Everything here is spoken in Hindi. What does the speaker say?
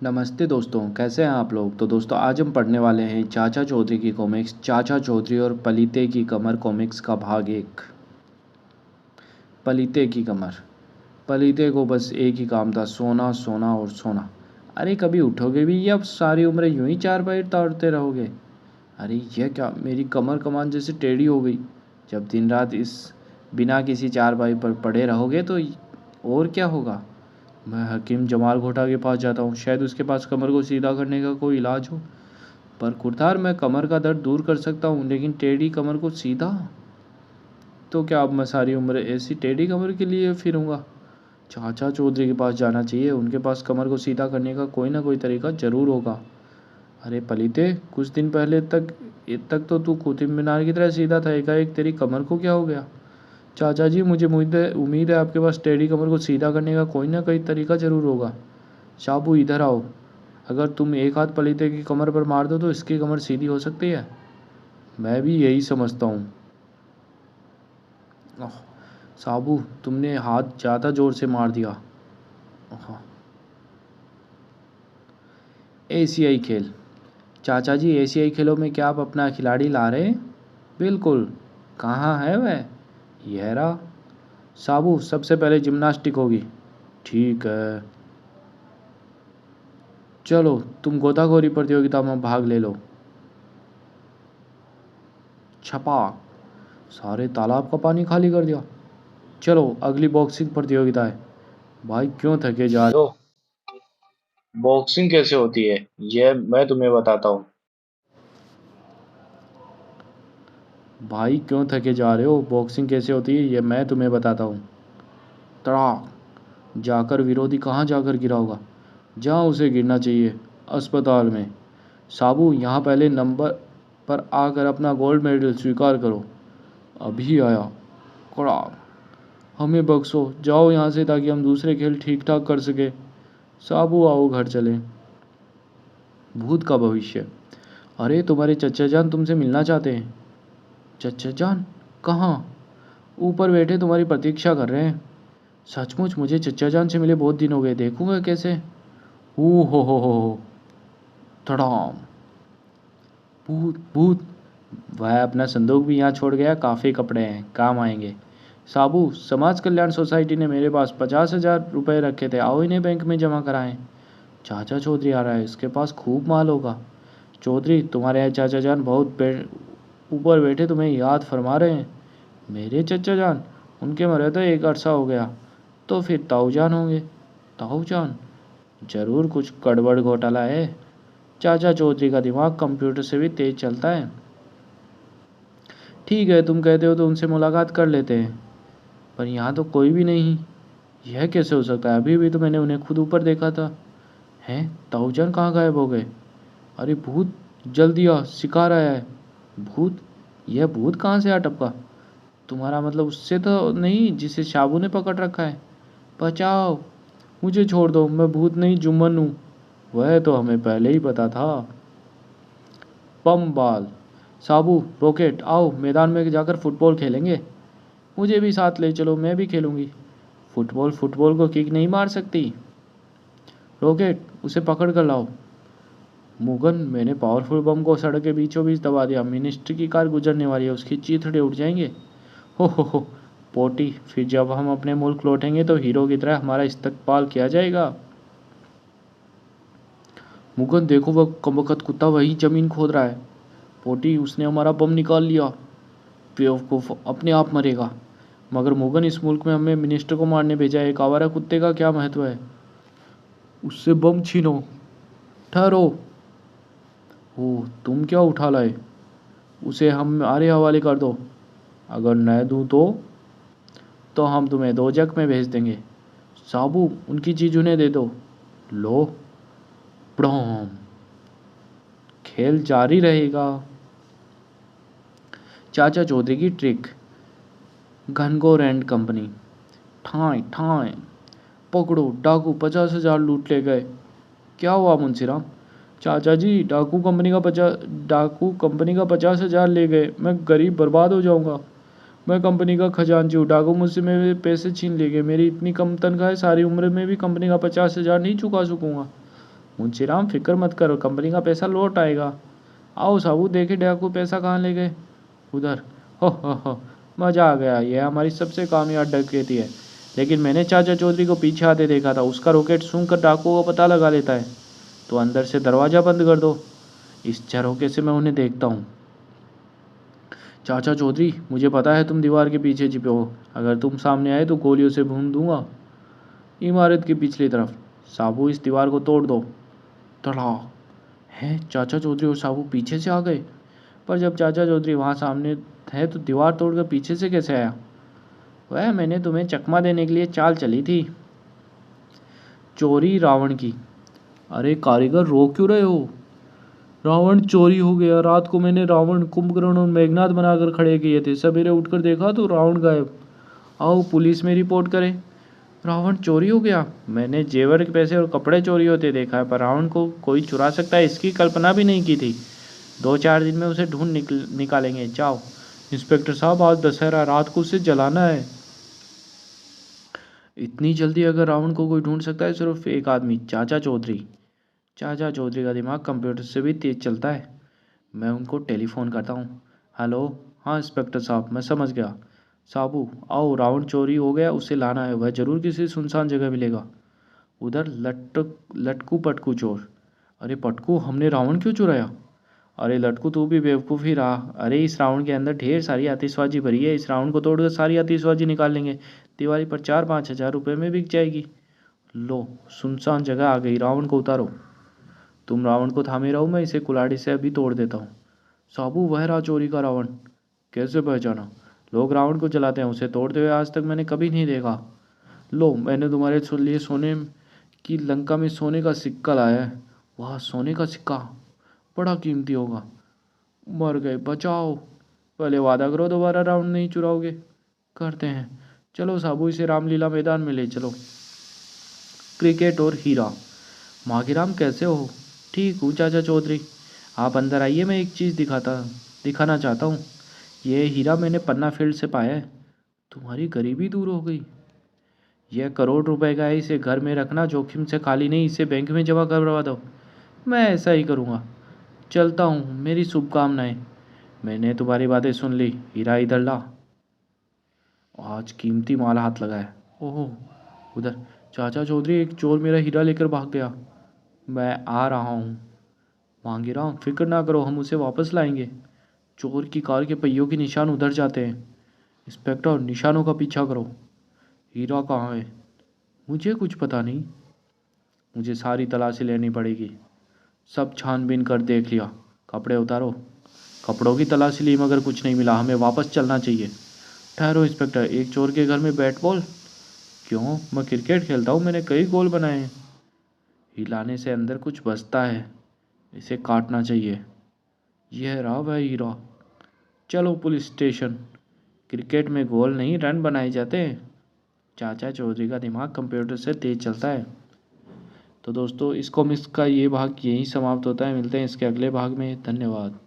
नमस्ते दोस्तों, कैसे हैं आप लोग। तो दोस्तों आज हम पढ़ने वाले हैं चाचा चौधरी की कॉमिक्स चाचा चौधरी और पलीते की कमर कॉमिक्स का भाग 1। पलीते की कमर। पलीते को बस एक ही काम था, सोना सोना और सोना। अरे कभी उठोगे भी या सारी उम्र यूं ही चार पैर तोड़ते रहोगे। अरे यह क्या, मेरी कमर कमान जैसे टेढ़ी हो गई। जब दिन रात इस बिना किसी चारपाई पर पड़े रहोगे तो और क्या होगा। मैं हकीम जमाल घोटा के पास जाता हूँ, शायद उसके पास कमर को सीधा करने का कोई इलाज हो। पर खुरदार, मैं कमर का दर्द दूर कर सकता हूँ, लेकिन टेढ़ी कमर को सीधा तो क्या। अब मैं सारी उम्र ऐसी टेढ़ी कमर के लिए फिरूंगा। चाचा चौधरी के पास जाना चाहिए, उनके पास कमर को सीधा करने का कोई ना कोई तरीका ज़रूर होगा। अरे पलीते, कुछ दिन पहले तक तो तू कुतुब मीनार की तरह सीधा था, एकाएक तेरी कमर को क्या हो गया। चाचा जी, मुझे उम्मीद है आपके पास टेढ़ी कमर को सीधा करने का कोई ना कोई तरीका ज़रूर होगा। शाबू इधर आओ, अगर तुम एक हाथ पलीते की कमर पर मार दो तो इसकी कमर सीधी हो सकती है। मैं भी यही समझता हूँ। ओह, साबू, तुमने हाथ ज़्यादा ज़ोर से मार दिया। ओह, एशियाई खेल। चाचा जी, एशियाई खेलों में क्या आप अपना खिलाड़ी ला रहे हैं। बिल्कुल। कहाँ है वह। यह रहा। साबू, सबसे पहले जिम्नास्टिक होगी। ठीक है। चलो तुम गोताखोरी प्रतियोगिता में भाग ले लो। छपाक। सारे तालाब का पानी खाली कर दिया। चलो अगली बॉक्सिंग प्रतियोगिता है। भाई क्यों थके जा रहे हो। बॉक्सिंग कैसे होती है यह मैं तुम्हें बताता हूँ। भाई क्यों थके जा रहे हो, बॉक्सिंग कैसे होती है यह मैं तुम्हें बताता हूँ। तड़ाक। जाकर विरोधी कहाँ जाकर गिरा होगा, जहाँ उसे गिरना चाहिए, अस्पताल में। साबू, यहाँ पहले नंबर पर आकर अपना गोल्ड मेडल स्वीकार करो। अभी आया। कड़ाक। हमें बख्शो, जाओ यहाँ से ताकि हम दूसरे खेल ठीक ठाक कर सके। साबू आओ घर चलें। भूत का भविष्य। अरे तुम्हारे चचा जान तुमसे मिलना चाहते हैं। चचा जान कहाँ। ऊपर बैठे तुम्हारी प्रतीक्षा कर रहे हैं। सचमुच, मुझे चचा जान से मिले बहुत दिन हो गए, देखूंगा कैसे। ओ हो। धड़ाम। भूत भूत। वह अपना संदूक भी यहाँ छोड़ गया, काफ़ी कपड़े हैं, काम आएंगे। साबू, समाज कल्याण सोसाइटी ने मेरे पास 50,000 रुपये रखे थे, आओ इन्हें बैंक में जमा कराएं। चाचा चौधरी आ रहा है, इसके पास खूब माल होगा। चौधरी, तुम्हारे यहाँ चाचा जान बहुत ऊपर बैठे तुम्हें याद फरमा रहे हैं। मेरे चचा जान, उनके मरे तो एक अरसा हो गया। तो फिर ताऊ जान होंगे। ताऊ जान, जरूर कुछ गड़बड़ घोटाला है। चाचा चौधरी का दिमाग कंप्यूटर से भी तेज चलता है। ठीक है, तुम कहते हो तो उनसे मुलाकात कर लेते हैं, पर यहाँ तो कोई भी नहीं। यह कैसे हो सकता है, अभी भी तो मैंने उन्हें खुद ऊपर देखा था। हैं, ताऊ जान कहाँ गायब हो गए। अरे भूत, जल्दी आ, शिकार आया है। भूत। यह भूत कहाँ से आ टपका। तुम्हारा मतलब उससे तो नहीं जिसे शाबू ने पकड़ रखा है। बचाओ, मुझे छोड़ दो, मैं भूत नहीं जुम्मन हूँ। वह तो हमें पहले ही पता था। बम बाल। साबू, रॉकेट, आओ मैदान में जाकर फुटबॉल खेलेंगे। मुझे भी साथ ले चलो, मैं भी खेलूंगी। फुटबॉल फुटबॉल को किक नहीं मार सकती। रॉकेट, उसे पकड़ कर लाओ। मुगन, मैंने पावरफुल बम को सड़क के बीचों बीच दबा दिया, मिनिस्टर की कार गुजरने वाली है, उसकी चीथड़े उठ जाएंगे। हो पोटी, फिर जब हम अपने मुल्क लौटेंगे तो हीरो की तरह हमारा इस्तकबाल किया जाएगा। मुगन देखो, वह कमबख्त कुत्ता वही जमीन खोद रहा है। पोटी, उसने हमारा बम निकाल लिया। बेवकूफ़, अपने आप मरेगा। मगर मुगन, इस मुल्क में हमें मिनिस्टर को मारने भेजा है, एक आवारा कुत्ते का क्या महत्व है। उससे बम छीनो। ठहरो। हो, तुम क्या उठा लाए। उसे हमारे हवाले कर दो। अगर न दूँ तो हम तुम्हें दोजख में भेज देंगे। साबू, उनकी चीज उन्हें दे दो। लो। प्रॉम। खेल जारी रहेगा। चाचा चौधरी की ट्रिक। घनघोर एंड कंपनी। ठाए ठाए। पकड़ो, डाकू 50,000 लूट ले गए। क्या हुआ मुंशीराम। चाचा जी, डाकू कंपनी का 50,000 ले गए, मैं गरीब बर्बाद हो जाऊंगा। मैं कंपनी का खजांची हूँ, डाकू मुझसे मेरे पैसे छीन ले गए, मेरी इतनी कम तनख्वाह है, सारी उम्र में भी कंपनी का 50,000 नहीं चुका सकूंगा। मुंशीराम फिक्र मत करो, कंपनी का पैसा लौट आएगा। आओ साबू देखे डाकू पैसा कहाँ ले गए। उधर हो मज़ा आ गया, यह हमारी सबसे कामयाब डकैती है। लेकिन मैंने चाचा चौधरी को पीछे आते देखा था, उसका रॉकेट सूंघ कर डाकुओं का पता लगा लेता है। तो अंदर से दरवाज़ा बंद कर दो, इस झरोखे से मैं उन्हें देखता हूँ। चाचा चौधरी, मुझे पता है तुम दीवार के पीछे छिपे हो, अगर तुम सामने आए तो गोलियों से भून दूंगा। इमारत की पिछली तरफ। साबू इस दीवार को तोड़ दो। तड़ा है, चाचा चौधरी और साबू पीछे से आ गए। पर जब चाचा चौधरी वहाँ सामने है तो दीवार तोड़कर पीछे से कैसे आया? वह मैंने तुम्हें चकमा देने के लिए चाल चली थी। चोरी रावण की। अरे कारीगर, रो क्यों रहे हो? रावण चोरी हो गया। रात को मैंने रावण, कुंभकर्ण और मेघनाथ बनाकर खड़े किए थे। सवेरे उठकर देखा तो रावण गायब। आओ पुलिस में रिपोर्ट करें। रावण चोरी हो गया? मैंने जेवर के पैसे और कपड़े चोरी होते देखा है, पर रावण को कोई चुरा सकता है इसकी कल्पना भी नहीं की थी। 2-4 दिन में उसे ढूंढ निकालेंगे। जाओ इंस्पेक्टर साहब, आज दशहरा, रात को उसे जलाना है। इतनी जल्दी अगर रावण को कोई ढूंढ सकता है सिर्फ एक आदमी, चाचा चौधरी। चाचा चौधरी का दिमाग कंप्यूटर से भी तेज चलता है। मैं उनको टेलीफोन करता हूँ। हेलो, हाँ इंस्पेक्टर साहब, मैं समझ गया। साबू आओ, रावण चोरी हो गया, उसे लाना है, वह जरूर किसी सुनसान जगह मिलेगा। उधर लटकू पटकू चोर। अरे पटकू, हमने रावण क्यों चुराया? अरे लटकू, तू भी बेवकूफ़ ही रहा। अरे इस रावण के अंदर ढेर सारी आतिशबाजी भरी है, इस रावण को तोड़कर सारी आतिशबाजी निकाल लेंगे, दिवाली पर 4-5 हज़ार रुपये में बिक जाएगी। लो, सुनसान जगह आ गई, रावण को उतारो। तुम रावण को थामे रहो, मैं इसे कुल्हाड़ी से अभी तोड़ देता हूँ। साबू, वह रहा चोरी का रावण। कैसे पहचाना? लोग रावण को जलाते हैं, उसे तोड़ते हुए आज तक मैंने कभी नहीं देखा। लो, मैंने तुम्हारे लिए सोने की लंका में सोने का सिक्का लाया है। वाह, सोने का सिक्का, बड़ा कीमती होगा। मर गए, बचाओ। पहले वादा करो दोबारा रावण नहीं चुराओगे। करते हैं। चलो साबू, इसे रामलीला मैदान में ले चलो। क्रिकेट और हीरा। माघीराम कैसे हो? ठीक हूँ चाचा चौधरी, आप अंदर आइए, मैं एक चीज़ दिखाना चाहता हूँ। ये हीरा मैंने पन्ना फील्ड से पाया है। तुम्हारी गरीबी दूर हो गई। यह करोड़ रुपए का है, इसे घर में रखना, जोखिम से खाली नहीं, इसे बैंक में जमा करवा दो। मैं ऐसा ही करूँगा। चलता हूँ, मेरी शुभकामनाएं। मैंने तुम्हारी बातें सुन ली, हीरा इधर ला। आज कीमती माल हाथ लगा है। ओहो, उधर चाचा चौधरी, एक चोर मेरा हीरा लेकर भाग गया। मैं आ रहा हूँ। मांगेराम, फिक्र ना करो, हम उसे वापस लाएंगे। चोर की कार के पहियों के निशान उधर जाते हैं। इंस्पेक्टर, निशानों का पीछा करो। हीरा कहाँ है? मुझे कुछ पता नहीं। मुझे सारी तलाशी लेनी पड़ेगी। सब छानबीन कर देख लिया। कपड़े उतारो। कपड़ों की तलाशी ली मगर कुछ नहीं मिला, हमें वापस चलना चाहिए। ठहरो इंस्पेक्टर, एक चोर के घर में बैट बॉल? क्यों, मैं क्रिकेट खेलता हूँ, मैंने कई गोल बनाए हैं। हिलाने से अंदर कुछ बचता है, इसे काटना चाहिए। यह रहा वह हीरा। चलो पुलिस स्टेशन। क्रिकेट में गोल नहीं, रन बनाए जाते हैं। चाचा चौधरी का दिमाग कंप्यूटर से तेज चलता है। तो दोस्तों, इस कॉमिक्स का ये भाग यहीं समाप्त होता है। मिलते हैं इसके अगले भाग में। धन्यवाद।